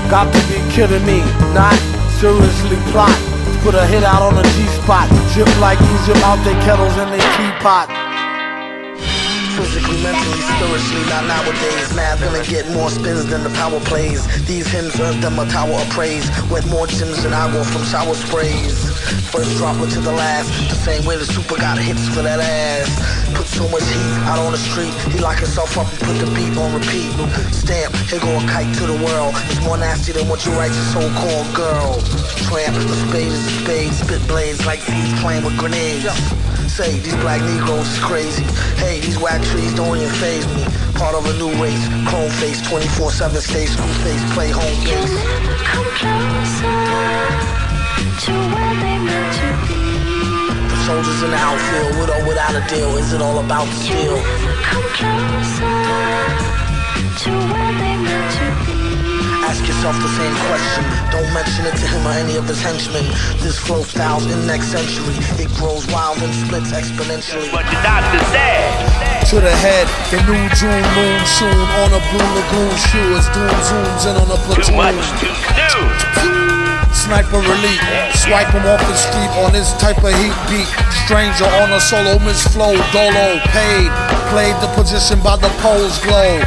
Got to be kidding me, not seriously plot. Put a hit out on a G-spot. Drip like Egypt out their kettles and their teapot. physically, mentally, spiritually, not nowadays. Math gonna get more spins than the power plays. These hymns earned them a tower of praise. Went more gyms than I go from shower sprays. First dropper to the last, the same way the super got hits for that ass. Put so much heat out on the street, he lock himself up and put the beat on repeat. Stamp, here go a kite to the world. It's more nasty than what you write your so-called girl. Tramp, the spade is a spade, spit blades like thieves playing with grenades. Say, these black Negroes is crazy. Hey, these whack trees don't even faze me. Part of a new race, clone face, 24/7 stay school face, play home base. Come closer to where they meant to be. The soldiers in the outfield, with or without a deal, is it all about the steel? Come closer to where they meant to be. Ask yourself the same question. Don't mention it to him or any of his henchmen. This flow style's in next century. It grows wild and splits exponentially. What the doctor said. To the head, the new June moon soon on a blue lagoon shoe as doom zooms in on a platoon. Too much to do. Sniper elite, swipe him off the street on this type of heat beat. Stranger on a solo, Miss Flow, Dolo, paid. Played the position by the pole's glow.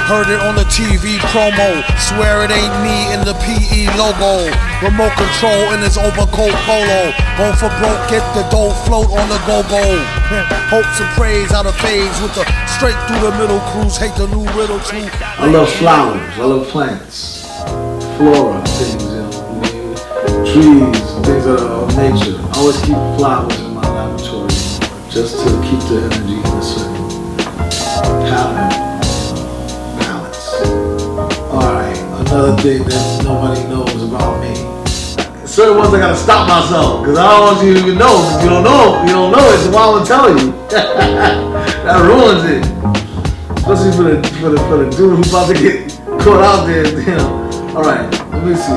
Heard it on the TV promo. Swear it ain't me in the PE logo. Remote control in his overcoat polo. Going for broke, get the dough, float on the go-go. Hopes and praise out of phase with the straight through the middle cruise. Hate the new riddle too. I love flowers. I love plants, flora, things, trees, things that are of nature. I always keep flowers in my laboratory just to keep the energy in a certain balance. Alright, another thing that nobody knows about me. Certain ones I gotta stop myself, because I don't want you to even know, because you don't know it, so why would I tell you? That ruins it. Especially for the dude who's about to get caught out there, Alright, let me see.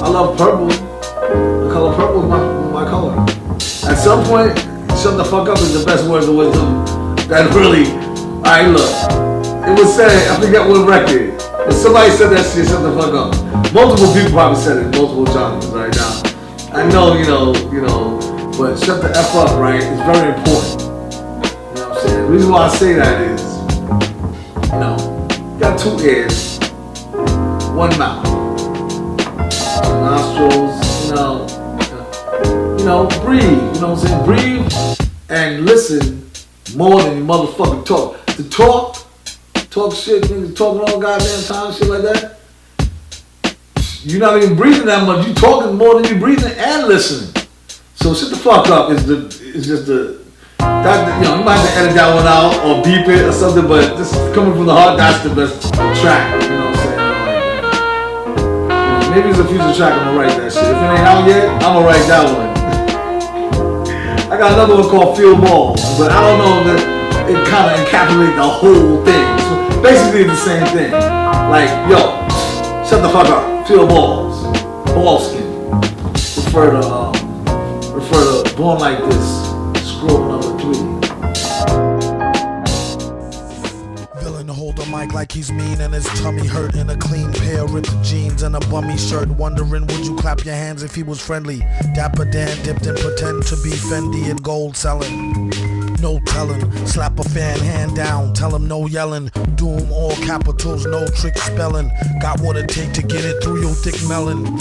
I love purple. The color purple is my color. At some point, shut the fuck up is the best words of wisdom. That really, alright, look. It was said, I forget what record, but somebody said that shit, shut the fuck up. Multiple people probably said it in multiple genres right now. I know, but shut the F up, right? It's very important. You know what I'm saying? The reason why I say that is, you got two ears, one mouth. Nostrils, breathe, you know what I'm saying? Breathe and listen more than you motherfucking talk. To talk shit, niggas talking all goddamn time, shit like that. You're not even breathing that much. You talking more than you breathing and listening. So shut the fuck up. You might have to edit that one out or beep it or something, but this is coming from the heart. That's the best track. You know what I'm saying? Maybe it's a future track, I'm gonna write that shit. If it ain't out yet, I'm gonna write that one. I got another one called Feel Balls, but I don't know if it kind of encapsulates the whole thing. So basically it's the same thing. Like, yo, shut the fuck up, feel balls, ball skin. Refer to Born Like This, scroll number 3. Hold the mic like he's mean and his tummy hurt in a clean pair of ripped jeans and a bummy shirt. Wondering would you clap your hands if he was friendly? Dapper Dan dipped and pretend to be Fendi and gold selling. No telling, slap a fan hand down, tell him no yelling. Doom all capitals, no trick spelling. Got what it take to get it through your thick melon.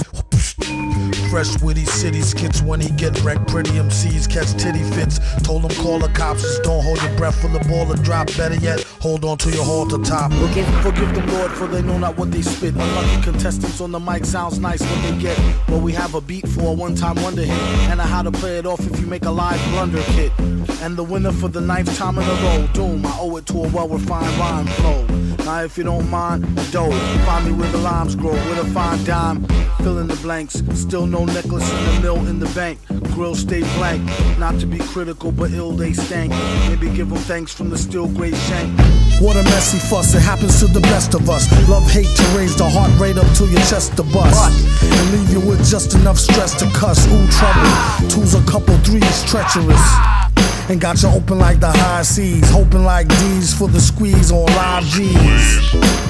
Fresh witty city skits when he get wrecked. Pretty MCs catch titty fits. Told him call the cops, just don't hold your breath for the ball to drop. Better yet, hold on to your halter top. Forgive them, Lord, for they know not what they spit. Unlucky contestants on the mic sounds nice when they get. But we have a beat for a one-time wonder hit, and a how to play it off if you make a live blunder kit. And the winner for the 9th time in a row, Doom. I owe it to a well-refined rhyme flow. Now if you don't mind, dough. Find me where the limes grow, with a fine dime. Fill in the blanks, still no necklace in the mill in the bank. Grill stay blank, not to be critical, but ill they stank. Maybe give them thanks from the still great shank. What a messy fuss, it happens to the best of us. Love, hate to raise the heart rate up to your chest to bust. And leave you with just enough stress to cuss. Ooh, trouble, 2's a couple, 3's treacherous. And got you open like the high seas, hoping like D's for the squeeze on live G's.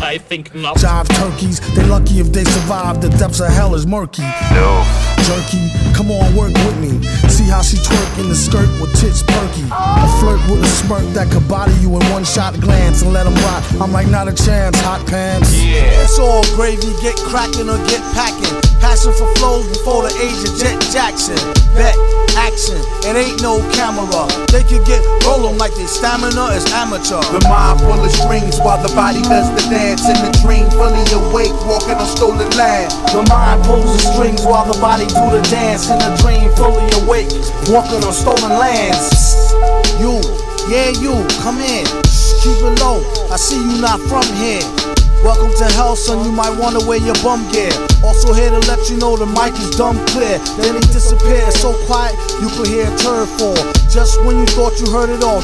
I think not. Jive turkeys, they lucky if they survive. The depths of hell is murky. No. Jerky, come on, work with me. See how she twerk in the skirt with tits perky. A flirt with a smirk that could body you in one shot glance and let him rock. I'm like, not a chance, hot pants. Yeah. It's all gravy, get cracking or get packing. Passion for flows before the age of Jet Jackson. Bet, action, it ain't no camera. They could get rollin' like their stamina is amateur. The mind full of strings while the body does the dance. In the dream, fully awake, walking on stolen land. The mind pulls the strings while the body do the dance. In a dream, fully awake, walking on stolen lands. You, yeah you, come in. Keep it low, I see you not from here. Welcome to hell, son, you might wanna wear your bum gear. Also here to let you know the mic is dumb clear. Then he disappears so quiet you could hear a turd fall. Just when you thought you heard it all,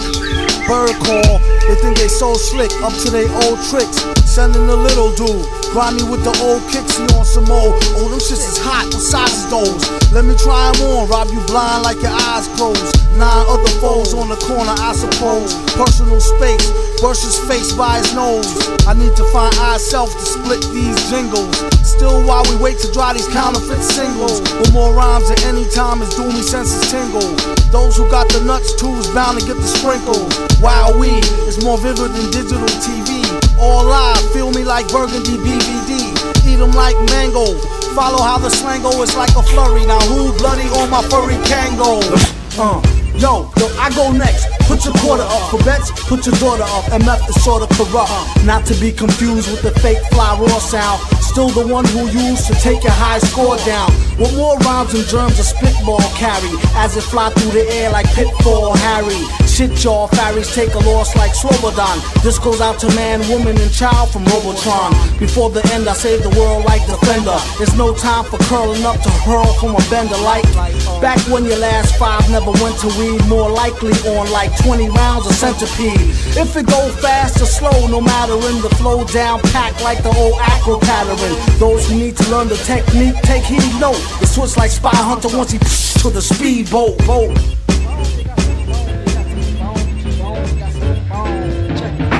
bird call. They think they so slick, up to their old tricks. Sending a little dude, grimy with the old kicks, he on some old. Oh, them shits is hot, what size is those? Let me try them on, rob you blind like your eyes closed. 9 other foes on the corner, I suppose. Personal space, brush his face by his nose. I need to find myself to split these jingles. Still while we wait to dry these counterfeit singles. With more rhymes at any time as doomy senses tingle. Those who got the nuts too is bound to get the sprinkle. Wow, we is more vivid than digital TV. All live, feel me like burgundy BVD. Eat them like mango. Follow how the slango is like a flurry. Now who bloody on my furry Kango? Yo, I go next. Put your quarter up for bets, put your daughter up. MF is sorta corrupt, not to be confused with the fake fly raw sound. Still the one who used to take your high score down. With more rhymes and germs a spitball carry, as it fly through the air like Pitfall Harry. Shit y'all, fairies take a loss like Swobodan. This goes out to man, woman, and child from Robotron. Before the end, I save the world like Defender. There's no time for curling up to hurl from a bender like back when your last 5 never went to weed. More likely on like 20 rounds of centipede. If it go fast or slow, no matter in the flow down packed like the old acro pattern. Those who need to learn the technique, take heed, note. It switch like Spy Hunter once he to the speedboat.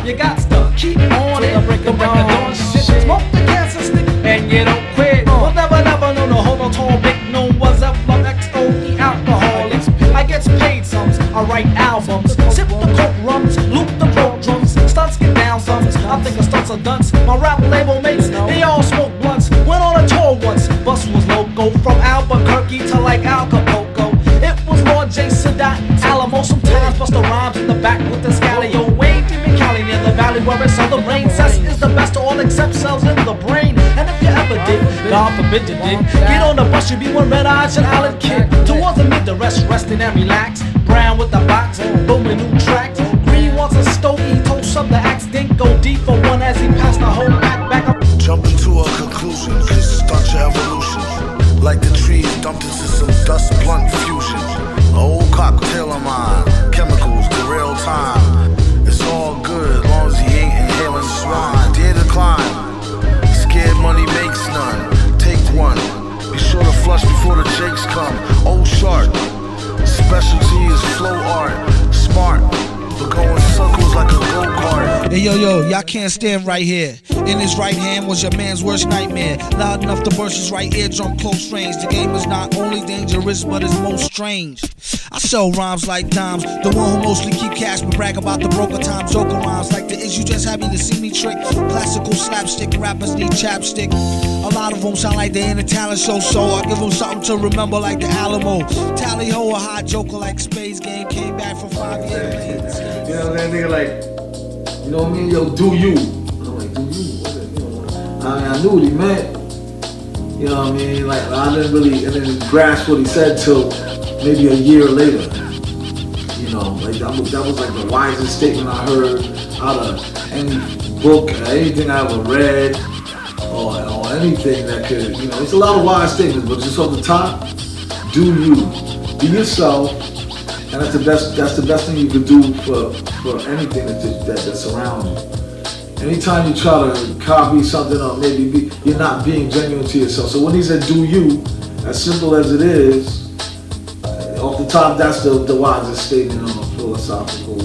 You got to keep on it, break the dawn shit. Smoke the cancer stick and you don't quit. We'll never know the whole tall big no what's up from XOE alcoholics. I get paid sums, I write albums, sip the coke rums, loop the broke drums, stunts get down sums. I think the stunts are dunce. My rap label mates, they all smoke blunts. Went on a tour once, bus was loco from Albuquerque to like Acapulco. It was Lord J. Sadat, Alamo. Sometimes bust the rhymes in the back with the scallio. Wade to Cali near the valley where it's all the rain. Cess is the best, all except cells in the brain. And if you ever did, God forbid you did, get on the bus, you be one red eyes and Allen Kid. Towards the mid, the rest resting and relax. Brown with the box, booming new tracks. Green wants a stogie, toast up the axe, didn't go deep for one as he passed the whole back up. Jump into a conclusion, cause it starts your evolution. Like the trees dumped into some dust blunt fusion. A whole cocktail of mine, chemicals, the real time. It's all good as long as he ain't inhaling swine. Dare to climb, scared money makes none. Take one, be sure to flush before the jakes come. Old shark, specialty is flow art. Smart, but going circles like a go-kart. Hey yo, y'all can't stand right here. In his right hand was your man's worst nightmare. Loud enough to burst his right eardrum close range. The game is not only dangerous, but it's most strange. I sell rhymes like dimes. The one who mostly keep cash but brag about the broker time. Joker rhymes like the is you just happy to see me trick. Classical slapstick, rappers need chapstick. A lot of them sound like they in a talent show, so I give them something to remember like the Alamo. Tally ho, a hot joker like Space Game. Came back from 5 years later. You know what I mean? Nigga like, you know what I mean? Yo, do you? I'm like, do you? I knew what he meant. You know what I mean? Like, I didn't really grasp what he said till maybe a year later. You know, like that was like the wisest statement I heard out of any book, anything I ever read, or anything that could, you know, it's a lot of wise statements, but just off the top, do you, be yourself, and that's the best thing you could do for anything that surrounds you. Anytime you try to copy something or maybe you're not being genuine to yourself. So when he said do you, as simple as it is, off the top, that's the wisest statement or philosophical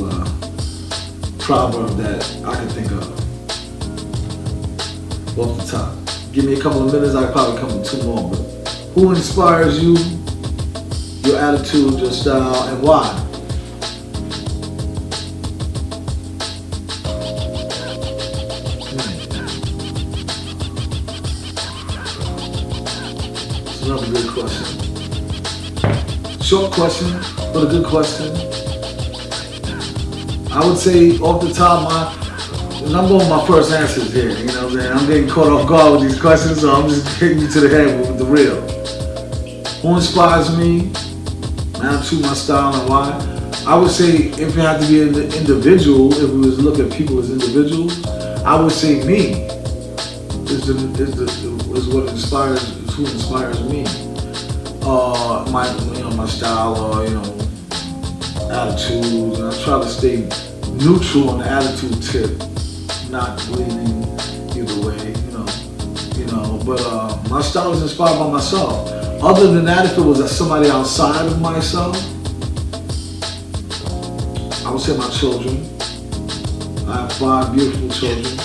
proverb that I can think of. Off the top. Give me a couple of minutes, I could probably come with 2 more, but who inspires you? your attitude, your style, and why? It's another good question. Short question, but a good question. I would say off the top, I'm going with my first answers here. You know what I'm saying? I'm getting caught off guard with these questions, so I'm just hitting you to the head with the real. Who inspires me? Attitude, my style, and why? I would say if it had to be an individual, if we was to look at people as individuals, I would say me is what inspires, is who inspires me. My style or attitudes, and I try to stay neutral on the attitude tip, not leaning either way, But my style is inspired by myself. Other than that, if it was somebody outside of myself, I would say my children. I have 5 beautiful children.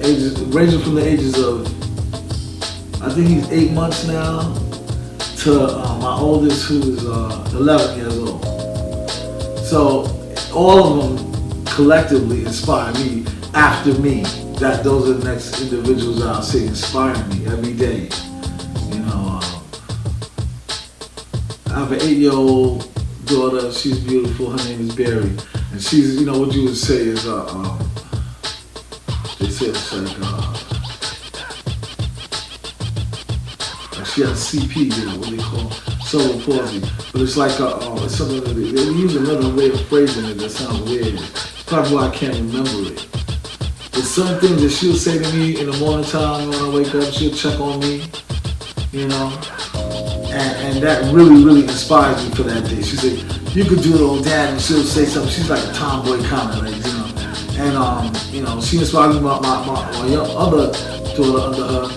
Ages ranging from the ages of, I think he's 8 months now, to my oldest, who is 11 years old. So all of them collectively inspire me after me. That those are the next individuals that I'll say inspire me every day. I have an 8-year-old daughter. She's beautiful. Her name is Barry, and she's, what you would say is they say it's like she has CP, what they call cerebral palsy, but it's like it's something that they use another way of phrasing it that sounds weird. Probably why I can't remember it. There's certain things that she'll say to me in the morning time when I wake up. She'll check on me, and that really, really inspires me for that day. She said, "You could do it on Dad," and she'll say something. She's like a tomboy kind of, and she inspires me. My young other daughter under her,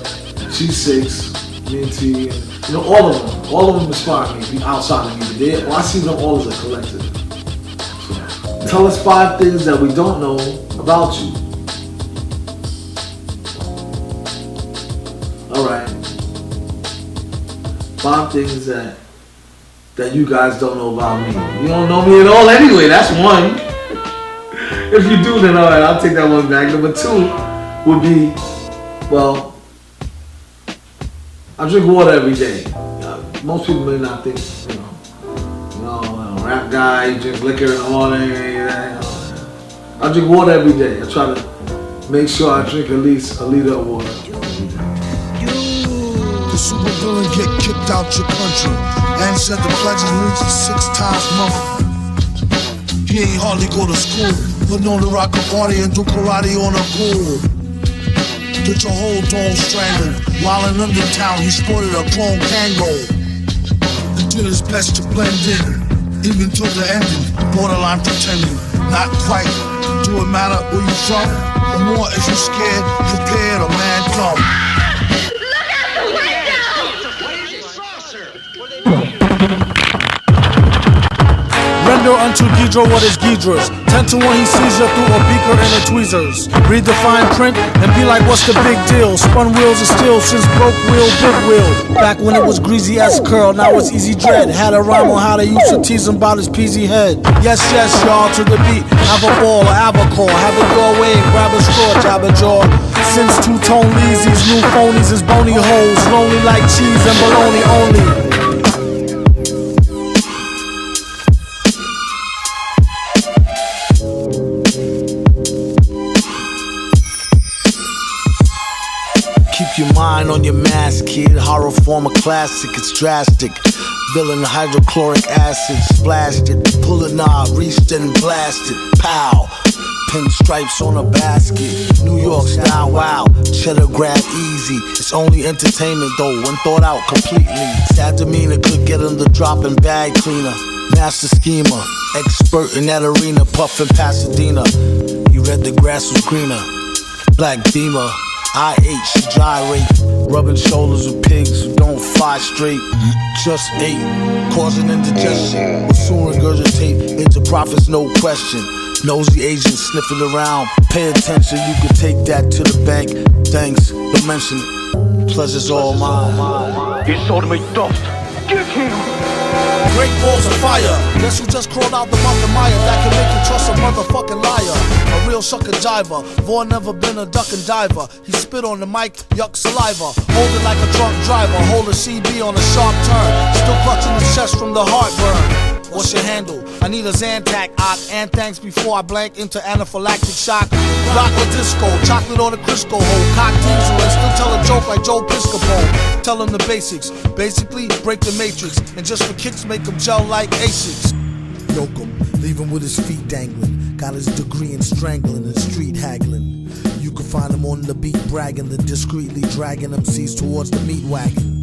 she's 6, Minty, and all of them inspire me outside of me. I see them all as a collective. So, tell us 5 things that we don't know about you. All right. 5 things that you guys don't know about me. You don't know me at all anyway. That's one. If you do, then all right, I'll take that one back. Number 2 would be, well, I drink water every day. Most people may not think, rap guy, he drinks liquor in the morning. I drink water every day. I try to make sure I drink at least a liter of water. The super villain get kicked out your country and said the pledge allegiance 6 times monthly. He ain't hardly go to school, but known to rock a party and do karate on a pool. Get your whole dome strangled. While in Undertown, he sported a chrome Kango and did his best to blend in, even till the ending. Borderline pretending, not quite. Do it matter where you from? The more if you scared, prepared, a man come. Render unto Ghidra what is Ghidra's. 10 to 1 he sees you through a beaker and a tweezers. Read the fine print and be like, what's the big deal? Spun wheels of steel since broke wheel, big wheel. Back when it was greasy as curl, now it's easy dread. Had a rhyme on how they used to tease him about his peasy head. Yes, y'all, to the beat. Have a ball or have a call. Have it your way and grab a straw, jab a jaw. Since 2-tone leads, these new phonies is bony holes. Lonely like cheese and bologna only. Your mind on your mask, kid. Horror form a classic, it's drastic. Villain hydrochloric acid, splashed it. Pull a knob, reached and blasted. Pow. Pinstripes on a basket. New York style, wow. Cheddar grab easy. It's only entertainment though, when thought out completely. Sad demeanor could get him the drop and bag cleaner. Master schemer, expert in that arena. Puffin' Pasadena. You read the grass was greener. Black Beamer. IH gyrate, rubbing shoulders with pigs who don't fly straight. Just ate, causing indigestion. Will soon regurgitate into profits, no question. Nosy agents sniffing around. Pay attention, you can take that to the bank. Thanks, don't mention it. Pleasure's all mine. Ihr soll mich doft. Great balls of fire. Guess who just crawled out the Muffin Mire that can make you trust a motherfucking liar? A real sucker jiver. Vaughn never been a duck and diver. He spit on the mic, yuck saliva. Hold it like a drunk driver. Hold a CB on a sharp turn. Still clutching his chest from the heartburn. What's your handle? I need a Zantac, and thanks before I blank into anaphylactic shock. Rock or disco, chocolate or the Crisco hole. Cock diesel and still tell a joke like Joe Piscopo. Tell him the basics, basically break the matrix. And just for kicks make him gel like Asics. Yoke him, leave him with his feet dangling. Got his degree in strangling and street haggling. You can find him on the beat bragging, then discreetly dragging MCs towards the meat wagon.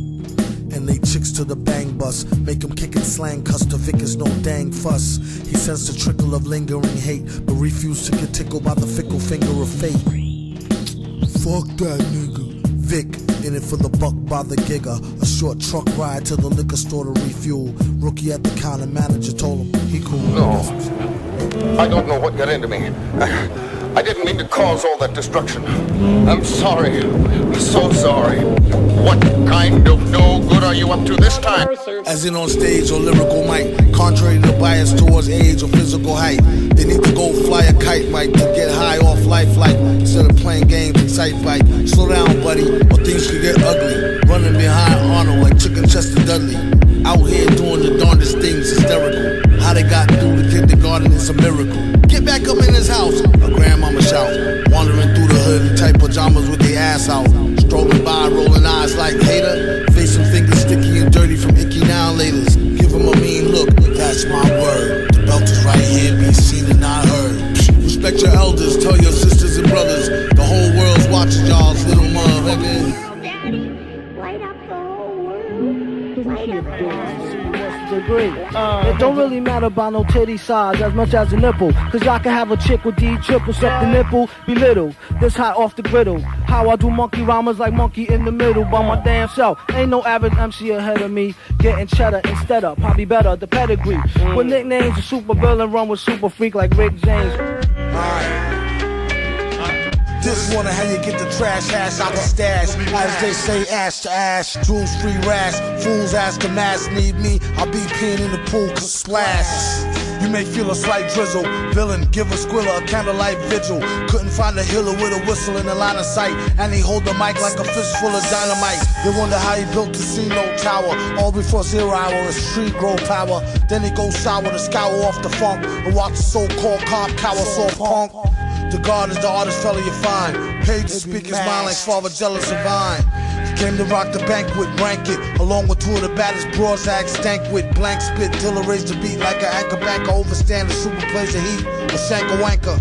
And they chicks to the bang bus, make him kick and slang, cuss to Vic is no dang fuss. He sensed a trickle of lingering hate, but refused to get tickled by the fickle finger of fate. Fuck that nigga. Vic, in it for the buck by the gigger. A short truck ride to the liquor store to refuel. Rookie at the counter, manager told him he cool. No, I don't know what got into me. I didn't mean to cause all that destruction. I'm sorry. So sorry. What kind of no good are you up to this time? As in on stage or lyrical mic, contrary to bias towards age or physical height. They need to go fly a kite, Mike, to get high off life like instead of playing games and sight bite. Slow down, buddy, or things could get ugly. Running behind Arnold like Chicken Chester Dudley. Out here doing the darndest things, hysterical. How they got through the kindergarten is a miracle. Get back up in his house, a grandmama shout. Wandering through the hood in tight pajamas with their ass out. Strolling by, rolling eyes like hater. Facing fingers sticky and dirty from icky now and laters. Give him a mean look, that's my word. The belt is right here, be seen and not heard. Respect your elders, tell your sisters and brothers. The whole world's watching y'all's little motherfucker. Degree. It don't really matter about no titty size as much as a nipple. Cause y'all can have a chick with D triple, suck the nipple, be little. This hot off the griddle. How I do monkey rhymes like monkey in the middle by my damn self. Ain't no average MC ahead of me. Getting cheddar instead of, probably better, the pedigree. With nicknames, a super villain run with super freak like Rick James. This one how you get the trash ass out the stash. As they say, ash to ash, jewels free rash. Fools ask the mask need me, I'll be peeing in the pool, cause splash. You may feel a slight drizzle. Villain, give a squiller a candlelight vigil. Couldn't find a healer with a whistle in the line of sight. And he hold the mic like a fistful of dynamite. They wonder how he built Casino Tower. All before 0 hour, his street grow power. Then he goes sour to scour off the funk. And watch the so-called cop cower soft punk. The God is the artist fella you find. Paid to speak his mind like Father Jealous of Vine. Came to rock the banquet, blanket, along with two of the baddest broads I stank with. Blank spit till it raised the beat like an anchor banker. Overstand the super plays the heat, a shanker wanker.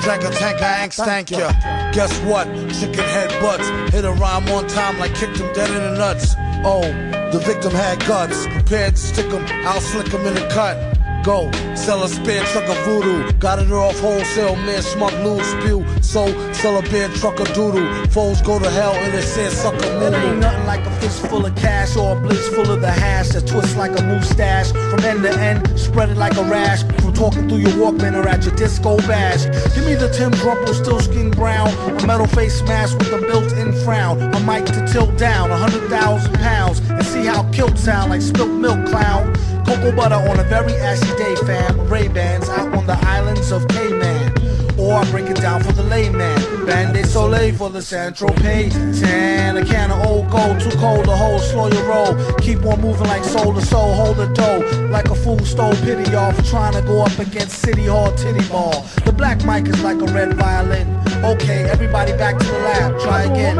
Drank a tanker, angst stank ya. Guess what? Chicken head butts. Hit a rhyme on time like kicked him dead in the nuts. Oh, the victim had guts. Prepared to stick him, I'll slick him in the cut. Go, sell a spare truck of voodoo. Got it off wholesale, man, schmuck, lose, spew. So, sell a beer truck of doodoo. Foes go to hell and it says suck a moo. It ain't nothing like a fist full of cash or a blitz full of the hash that twists like a mustache. From end to end, spread it like a rash. From talking through your Walkman or at your disco bash. Give me the Tim Grumple, still skin brown. A metal face mask with a built-in frown. A mic to tilt down 100,000 pounds. And see how kilt sound like spilt milk clown. Cocoa butter on a very ashy day, fam. Ray-Bans out on the islands of Cayman. Or I break it down for the layman. Band-Aid Soleil for the Saint-Tropez. Tan, a can of old gold, too cold to hold, slow your roll. Keep on moving like soul to soul, hold the dough. Like a fool stole pity, y'all, for trying to go up against City Hall Titty Ball. The black mic is like a red violin. Okay, everybody back to the lab, try again.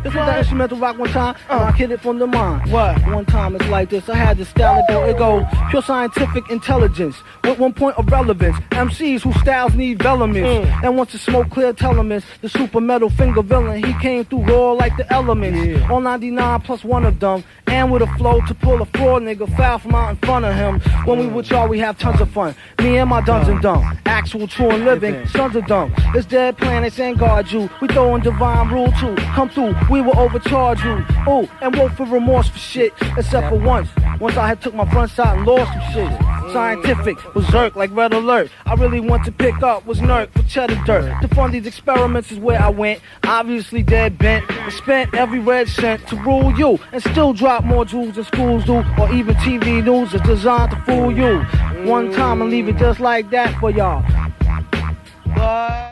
This was the instrumental rock one time, and I hit it from the mind. What? One time it's like this, I had this style, it go pure scientific intelligence, with 1 point of relevance. MCs whose styles need velaments, and once the smoke clear telements, the super metal finger villain, he came through raw like the elements. All 99 plus one of them, and with a flow to pull a fraud nigga foul from out in front of him. When we with y'all, we have tons of fun. Me and my duns and dumb, actual true and living, sons of dumb. It's dead planets and guard you. We throwin' divine rule too. Come through, we will overcharge you. Oh, and won't feel remorse for shit, except for once. Once I had took my front side and lost some shit. Scientific, berserk like red alert. I really want to pick up was Nurk with cheddar dirt. To fund these experiments is where I went. Obviously dead bent, but spent every red cent to rule you. And still drop more jewels than schools do. Or even TV news is designed to fool you. One time and leave it just like that for y'all.